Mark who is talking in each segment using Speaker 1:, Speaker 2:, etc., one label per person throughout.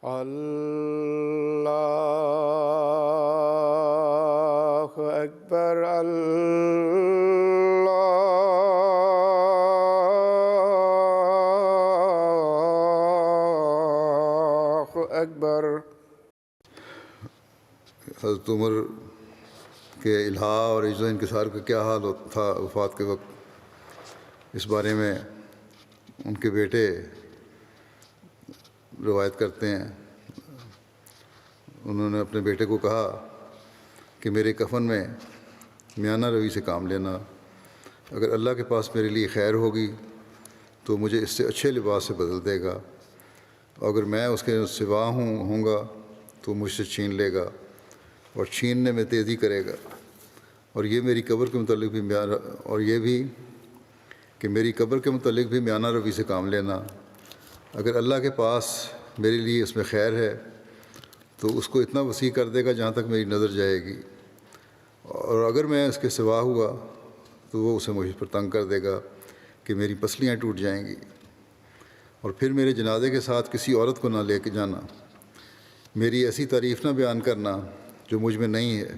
Speaker 1: اللہ اکبر اللہ اکبر۔
Speaker 2: حضرت عمر کے الہا اور عجز و انکسار کا کیا حال تھا وفات کے وقت، اس بارے میں ان کے بیٹے روایت کرتے ہیں۔ انہوں نے اپنے بیٹے کو کہا کہ میرے کفن میں میانہ روی سے کام لینا، اگر اللہ کے پاس میرے لیے خیر ہوگی تو مجھے اس سے اچھے لباس سے بدل دے گا، اگر میں اس کے سوا ہوں گا تو مجھ سے چھین لے گا اور چھیننے میں تیزی کرے گا، اور یہ میری قبر کے متعلق بھی کہ میری قبر کے متعلق بھی میانہ روی سے کام لینا، اگر اللہ کے پاس میرے لیے اس میں خیر ہے تو اس کو اتنا وسیع کر دے گا جہاں تک میری نظر جائے گی، اور اگر میں اس کے سوا ہوا تو وہ اسے مجھ پر تنگ کر دے گا کہ میری پسلیاں ٹوٹ جائیں گی، اور پھر میرے جنازے کے ساتھ کسی عورت کو نہ لے کے جانا، میری ایسی تعریف نہ بیان کرنا جو مجھ میں نہیں ہے،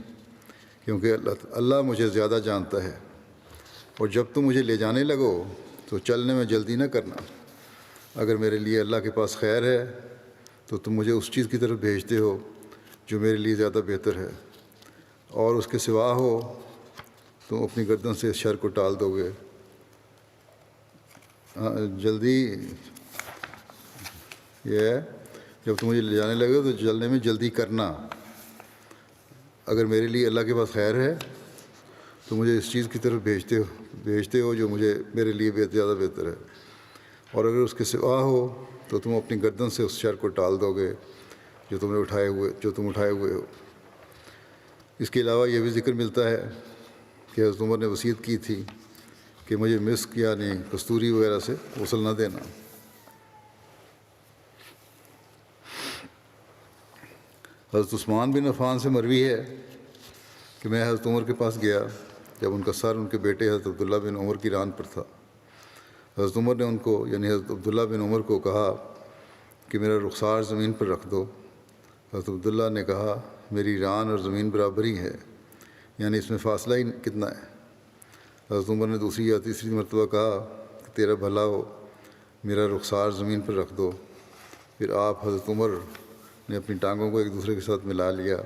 Speaker 2: کیونکہ اللہ مجھے زیادہ جانتا ہے، اور جب تم مجھے لے جانے لگو تو چلنے میں جلدی نہ کرنا، اگر میرے لیے اللہ کے پاس خیر ہے تو تم مجھے اس چیز کی طرف بھیجتے ہو جو میرے لیے زیادہ بہتر ہے، اور اس کے سوا ہو تم اپنی گردن سے اس شر کو ٹال دو گے۔ جلدی یہ ہے، جب تم مجھے لے جانے لگے تو چلنے میں جلدی کرنا، اگر میرے لیے اللہ کے پاس خیر ہے تو مجھے اس چیز کی طرف بھیجتے ہو جو میرے لیے زیادہ بہتر ہے، اور اگر اس کے سوا ہو تو تم اپنی گردن سے اس شر کو ٹال دو گے جو تم اٹھائے ہوئے ہو۔ اس کے علاوہ یہ بھی ذکر ملتا ہے کہ حضرت عمر نے وصیت کی تھی کہ مجھے مسک یعنی کستوری وغیرہ سے غسل نہ دینا۔ حضرت عثمان بن عفان سے مروی ہے کہ میں حضرت عمر کے پاس گیا جب ان کا سر ان کے بیٹے حضرت عبداللہ بن عمر کی ران پر تھا۔ حضرت عمر نے ان کو یعنی حضرت عبداللہ بن عمر کو کہا کہ میرا رخسار زمین پر رکھ دو۔ حضرت عبداللہ نے کہا میری ران اور زمین برابر ہی ہے، یعنی اس میں فاصلہ ہی کتنا ہے۔ حضرت عمر نے دوسری یا تیسری مرتبہ کہا کہ تیرا بھلا ہو، میرا رخسار زمین پر رکھ دو۔ پھر آپ حضرت عمر نے اپنی ٹانگوں کو ایک دوسرے کے ساتھ ملا لیا۔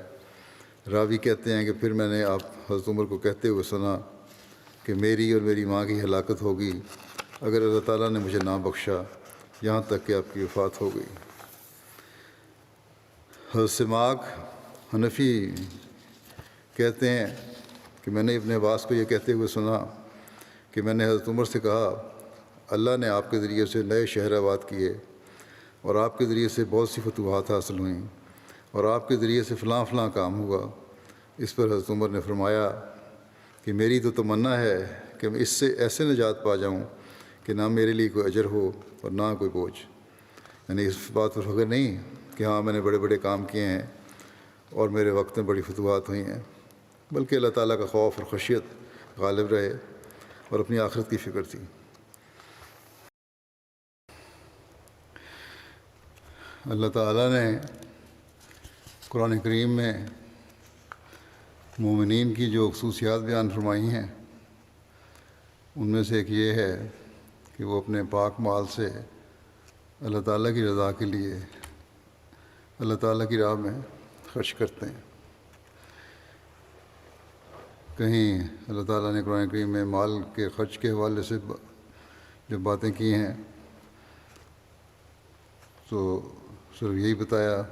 Speaker 2: راوی کہتے ہیں کہ پھر میں نے آپ حضرت عمر کو کہتے ہوئے سنا کہ میری اور میری ماں کی ہلاکت ہوگی اگر اللہ تعالیٰ نے مجھے نہ بخشا، یہاں تک کہ آپ کی وفات ہو گئی۔ حضرت سماک حنفی کہتے ہیں کہ میں نے ابن عباس کو یہ کہتے ہوئے سنا کہ میں نے حضرت عمر سے کہا اللہ نے آپ کے ذریعے سے نئے شہر آباد کیے، اور آپ کے ذریعے سے بہت سی فتوحات حاصل ہوئیں، اور آپ کے ذریعے سے فلاں فلاں کام ہوا۔ اس پر حضرت عمر نے فرمایا کہ میری تو تمنا ہے کہ میں اس سے ایسے نجات پا جاؤں کہ نہ میرے لیے کوئی اجر ہو اور نہ کوئی بوجھ، یعنی اس بات پر فخر نہیں کہ ہاں میں نے بڑے بڑے کام کیے ہیں اور میرے وقت میں بڑی فتوحات ہوئی ہیں، بلکہ اللہ تعالیٰ کا خوف اور خشیت غالب رہے اور اپنی آخرت کی فکر تھی۔ اللہ تعالیٰ نے قرآن کریم میں مومنین کی جو خصوصیات بیان فرمائی ہیں ان میں سے ایک یہ ہے کہ وہ اپنے پاک مال سے اللہ تعالیٰ کی رضا کے لیے اللہ تعالیٰ کی راہ میں خرچ کرتے ہیں۔ کہیں اللہ تعالیٰ نے قرآن کریم میں مال کے خرچ کے حوالے سے جو باتیں کی ہیں تو صرف یہی بتایا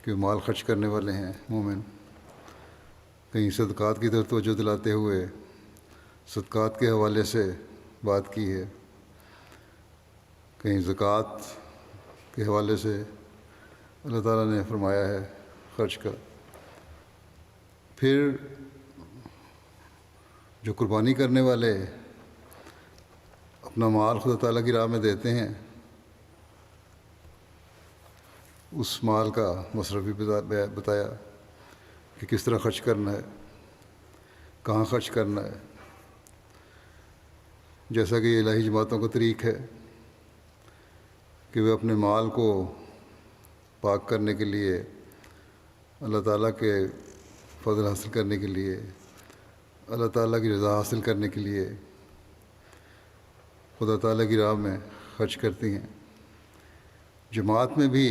Speaker 2: کہ مال خرچ کرنے والے ہیں مومن۔ کہیں صدقات کی طرف توجہ دلاتے ہوئے صدقات کے حوالے سے بات کی ہے، کہیں زکوٰۃ کے حوالے سے اللہ تعالیٰ نے فرمایا ہے خرچ کا۔ پھر جو قربانی کرنے والے اپنا مال خدا تعالیٰ کی راہ میں دیتے ہیں اس مال کا مصرف بھی بتایا کہ کس طرح خرچ کرنا ہے، کہاں خرچ کرنا ہے، جیسا کہ یہ الہی جماعتوں کا طریق ہے کہ وہ اپنے مال کو پاک کرنے کے لیے، اللہ تعالیٰ کے فضل حاصل کرنے کے لیے، اللہ تعالیٰ کی رضا حاصل کرنے کے لیے خدا تعالیٰ کی راہ میں خرچ کرتی ہیں۔ جماعت میں بھی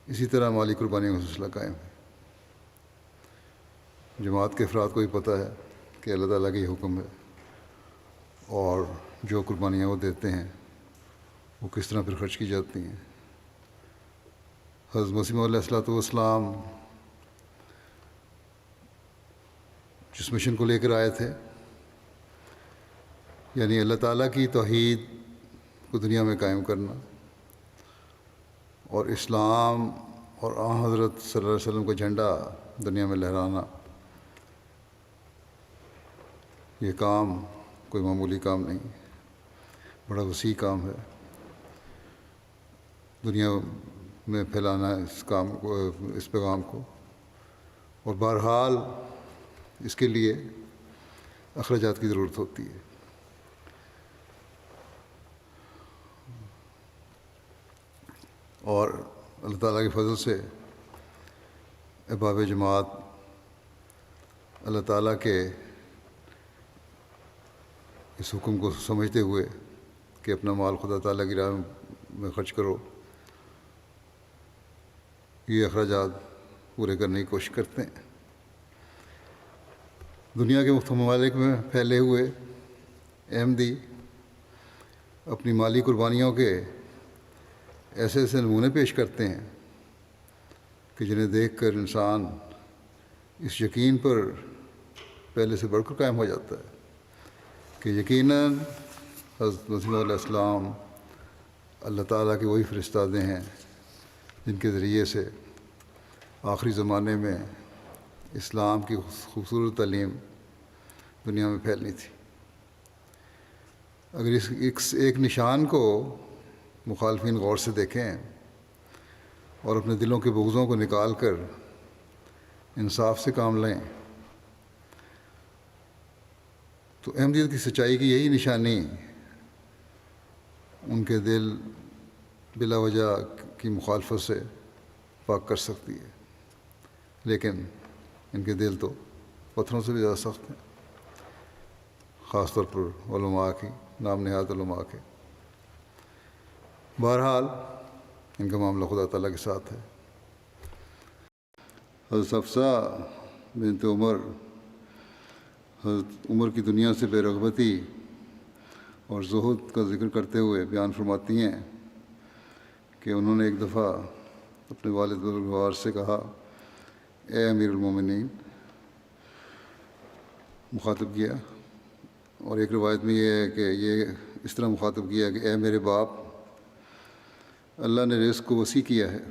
Speaker 2: اسی طرح مالی قربانیوں کا سلسلہ قائم ہے۔ جماعت کے افراد کو بھی پتہ ہے کہ اللہ تعالیٰ کا یہ حکم ہے، اور جو قربانیاں وہ دیتے ہیں وہ کس طرح پھر خرچ کی جاتی ہیں۔ حضرت مسیح علیہ الصلوۃ والسلام جس مشن کو لے کر آئے تھے، یعنی اللہ تعالیٰ کی توحید کو دنیا میں قائم کرنا اور اسلام اور آن حضرت صلی اللہ علیہ وسلم کا جھنڈا دنیا میں لہرانا، یہ کام کوئی معمولی کام نہیں، بڑا وسیع کام ہے۔ دنیا میں پھیلانا اس کام کو، اس پیغام کو، اور بہرحال اس کے لیے اخراجات کی ضرورت ہوتی ہے۔ اور اللہ تعالیٰ کے فضل سے احباب جماعت اللہ تعالیٰ کے اس حکم کو سمجھتے ہوئے کہ اپنا مال خدا تعالیٰ کی راہ میں خرچ کرو، یہ اخراجات پورے کرنے کی کوشش کرتے ہیں۔ دنیا کے مختلف ممالک میں پھیلے ہوئے احمدی اپنی مالی قربانیوں کے ایسے ایسے نمونے پیش کرتے ہیں کہ جنہیں دیکھ کر انسان اس یقین پر پہلے سے بڑھ کر قائم ہو جاتا ہے کہ یقیناً حضرت مسیح علیہ السلام اللہ تعالیٰ کے وہی فرستادے ہیں جن کے ذریعے سے آخری زمانے میں اسلام کی خوبصورت تعلیم دنیا میں پھیلنی تھی۔ اگر اس ایک نشان کو مخالفین غور سے دیکھیں اور اپنے دلوں کے بغضوں کو نکال کر انصاف سے کام لیں تو احمدیت کی سچائی کی یہی نشانی ان کے دل بلا وجہ کی مخالفت سے پاک کر سکتی ہے، لیکن ان کے دل تو پتھروں سے بھی زیادہ سخت ہیں، خاص طور پر علماء کی، نام نہاد علماء کے۔ بہرحال ان کا معاملہ خدا تعالیٰ کے ساتھ ہے۔ حضرت حفصہ بنت عمر حضرت عمر کی دنیا سے بے رغبتی اور زہد کا ذکر کرتے ہوئے بیان فرماتی ہیں کہ انہوں نے ایک دفعہ اپنے والد بزرگوار سے کہا، اے امیر المومنین، مخاطب کیا، اور ایک روایت میں یہ ہے کہ یہ اس طرح مخاطب کیا کہ اے میرے باپ، اللہ نے رزق کو وسیع کیا ہے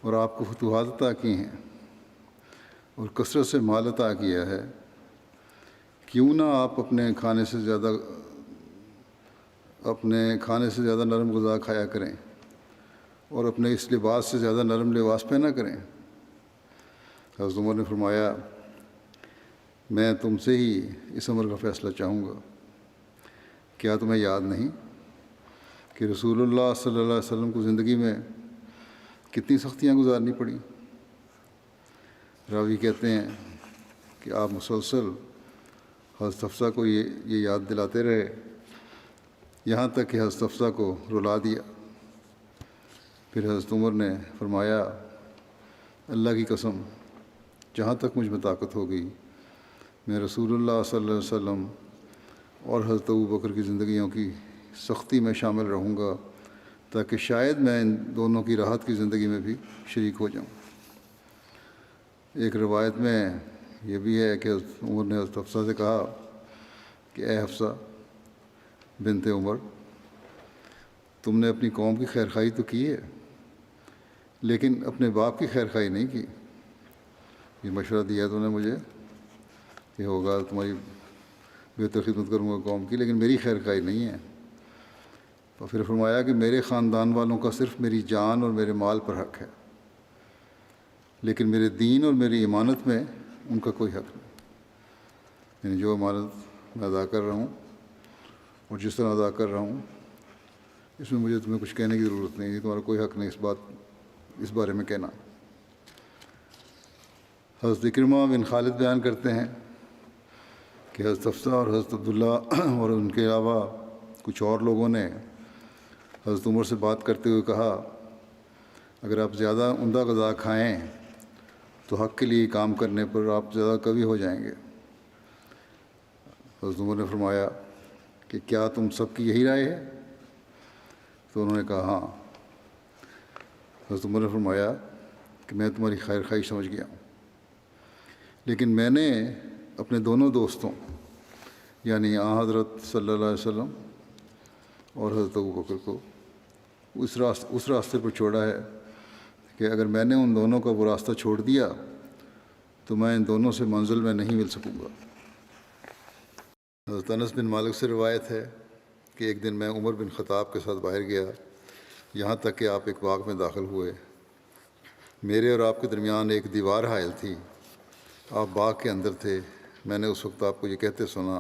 Speaker 2: اور آپ کو فتوحات عطا کی ہیں اور کثرت سے مال عطا کیا ہے، کیوں نہ آپ اپنے کھانے سے زیادہ نرم غذا کھایا کریں اور اپنے اس لباس سے زیادہ نرم لباس پہنا کریں۔ حضرت عمر نے فرمایا، میں تم سے ہی اس امر کا فیصلہ چاہوں گا، کیا تمہیں یاد نہیں کہ رسول اللہ صلی اللہ علیہ وسلم کو زندگی میں کتنی سختیاں گزارنی پڑیں؟ راوی کہتے ہیں کہ آپ مسلسل حضرت حفصہ کو یہ یاد دلاتے رہے، یہاں تک کہ حضرت حفصہ کو رلا دیا۔ پھر حضرت عمر نے فرمایا، اللہ کی قسم، جہاں تک مجھ میں طاقت ہوگی میں رسول اللہ صلی اللہ علیہ وسلم اور حضرت ابوبکر کی زندگیوں کی سختی میں شامل رہوں گا تاکہ شاید میں ان دونوں کی راحت کی زندگی میں بھی شریک ہو جاؤں۔ ایک روایت میں یہ بھی ہے کہ حضرت عمر نے حضرت حفصہ سے کہا کہ اے حفصہ بنت عمر، تم نے اپنی قوم کی خیر خواہی تو کی ہے لیکن اپنے باپ کی خیر خواہی نہیں کی۔ یہ مشورہ دیا تو نے مجھے کہ ہوگا تمہاری بہتر خدمت کروں گا قوم کی، لیکن میری خیر خواہی نہیں ہے۔ تو پھر فرمایا کہ میرے خاندان والوں کا صرف میری جان اور میرے مال پر حق ہے، لیکن میرے دین اور میری امانت میں ان کا کوئی حق نہیں۔ یعنی جو امانت میں ادا کر رہا ہوں اور جس طرح ادا کر رہا ہوں اس میں مجھے تمہیں کچھ کہنے کی ضرورت نہیں ہے، تمہارا کوئی حق نہیں اس بارے میں کہنا۔ حضرت اکرمہ بن خالد بیان کرتے ہیں کہ حضرت حفصہ اور حضرت عبداللہ اور ان کے علاوہ کچھ اور لوگوں نے حضرت عمر سے بات کرتے ہوئے کہا، اگر آپ زیادہ عمدہ غذا کھائیں تو حق کے لیے کام کرنے پر آپ زیادہ قوی ہو جائیں گے۔ حضرت عمر نے فرمایا کہ کیا تم سب کی یہی رائے ہے؟ تو انہوں نے کہا ہاں۔ حضرت عمر نے فرمایا کہ میں تمہاری خیر خواہی سمجھ گیا ہوں، لیکن میں نے اپنے دونوں دوستوں یعنی حضرت صلی اللہ علیہ وسلم اور حضرت ابوبکر کو اس راستے پر چھوڑا ہے کہ اگر میں نے ان دونوں کا وہ راستہ چھوڑ دیا تو میں ان دونوں سے منزل میں نہیں مل سکوں گا۔ حضرت انس بن مالک سے روایت ہے کہ ایک دن میں عمر بن خطاب کے ساتھ باہر گیا، یہاں تک کہ آپ ایک باغ میں داخل ہوئے۔ میرے اور آپ کے درمیان ایک دیوار حائل تھی، آپ باغ کے اندر تھے۔ میں نے اس وقت آپ کو یہ کہتے سنا،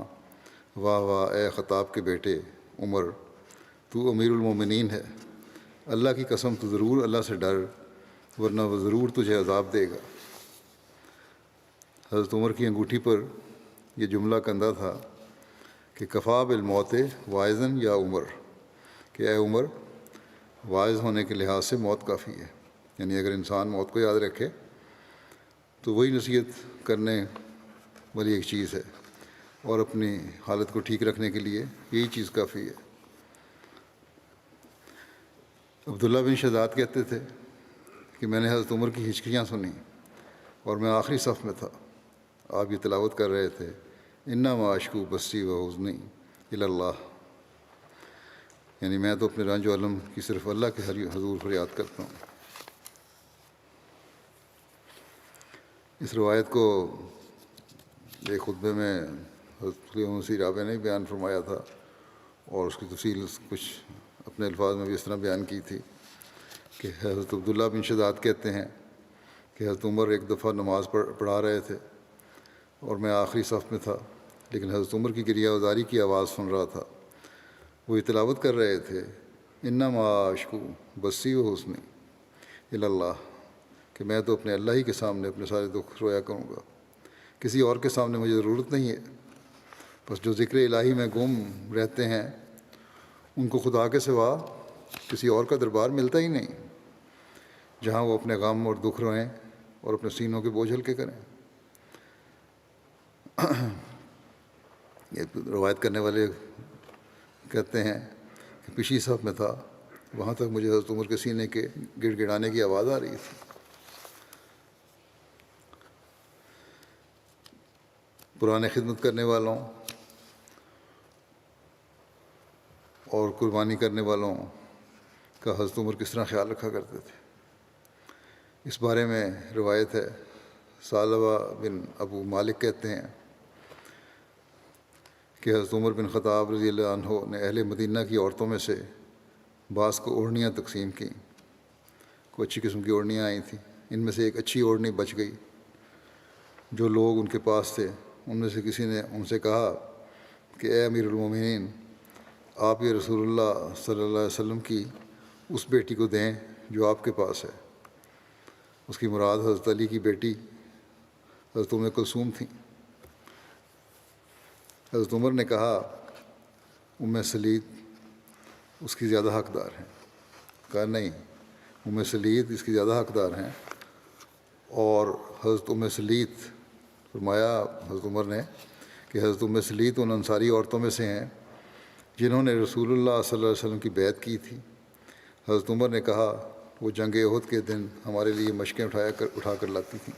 Speaker 2: واہ واہ اے خطاب کے بیٹے عمر، تو امیر المومنین ہے، اللہ کی قسم تو ضرور اللہ سے ڈر، ورنہ وہ ضرور تجھے عذاب دے گا۔ حضرت عمر کی انگوٹھی پر یہ جملہ کندہ تھا کہ کفا بالموت واعظاً یا عمر، کہ اے عمر، واعظ ہونے کے لحاظ سے موت کافی ہے، یعنی اگر انسان موت کو یاد رکھے تو وہی نصیحت کرنے والی ایک چیز ہے، اور اپنی حالت کو ٹھیک رکھنے کے لیے یہی چیز کافی ہے۔ عبداللہ بن شداد کہتے تھے کہ میں نے حضرت عمر کی ہچکیاں سنی اور میں آخری صف میں تھا۔ آپ یہ تلاوت کر رہے تھے، انما اشکو بسی و حزنی الی اللہ، یعنی میں تو اپنے رنج و الم کی صرف اللہ کے حضور فریاد کرتا ہوں۔ اس روایت کو ایک خطبے میں حضرت مسیح رابع نے بیان فرمایا تھا، اور اس کی تفصیل کچھ اپنے الفاظ میں بھی اس طرح بیان کی تھی کہ حضرت عبداللہ بن شداد کہتے ہیں کہ حضرت عمر ایک دفعہ نماز پڑھا رہے تھے اور میں آخری صف میں تھا، لیکن حضرت عمر کی گریہ وزاری کی آواز سن رہا تھا۔ وہ یہ تلاوت کر رہے تھے، انما اشکو بسی و حسنی الی اللہ، کہ میں تو اپنے اللہ ہی کے سامنے اپنے سارے دکھ رویا کروں گا، کسی اور کے سامنے مجھے ضرورت نہیں ہے۔ بس جو ذکر الہی میں گم رہتے ہیں ان کو خدا کے سوا کسی اور کا دربار ملتا ہی نہیں جہاں وہ اپنے غم اور دکھ روئیں اور اپنے سینوں کے بوجھ ہلکے کریں۔ یہ روایت کرنے والے کہتے ہیں کہ پچھلی صف میں تھا، وہاں تک مجھے حضرت عمر کے سینے کے گڑ گڑانے کی آواز آ رہی تھی۔ پرانے خدمت کرنے والوں اور قربانی کرنے والوں کا حضرت عمر کس طرح خیال رکھا کرتے تھے، اس بارے میں روایت ہے۔ ثعلبہ بن ابو مالک کہتے ہیں کہ حضرت عمر بن خطاب رضی اللہ عنہ نے اہل مدینہ کی عورتوں میں سے بعض کو اوڑھنیاں تقسیم کیں، کوئی اچھی قسم کی اوڑھنیاں آئی تھیں، ان میں سے ایک اچھی اوڑھنی بچ گئی۔ جو لوگ ان کے پاس تھے ان میں سے کسی نے ان سے کہا کہ اے امیر المومنین، آپ یہ رسول اللہ صلی اللہ علیہ وسلم کی اس بیٹی کو دیں جو آپ کے پاس ہے۔ اس کی مراد حضرت علی کی بیٹی حضرت ام کلثوم تھیں۔ حضرت عمر نے کہا ام سلید اس کی زیادہ حقدار ہیں۔ کہا نہیں، ام سلید اس کی زیادہ حقدار ہیں، اور حضرت ام سلید فرمایا حضرت عمر نے کہ حضرت ام سلید ان انصاری عورتوں میں سے ہیں جنہوں نے رسول اللہ صلی اللہ علیہ وسلم کی بیعت کی تھی۔ حضرت عمر نے کہا وہ جنگ احد کے دن ہمارے لیے مشقیں اٹھا کر لاتی تھیں۔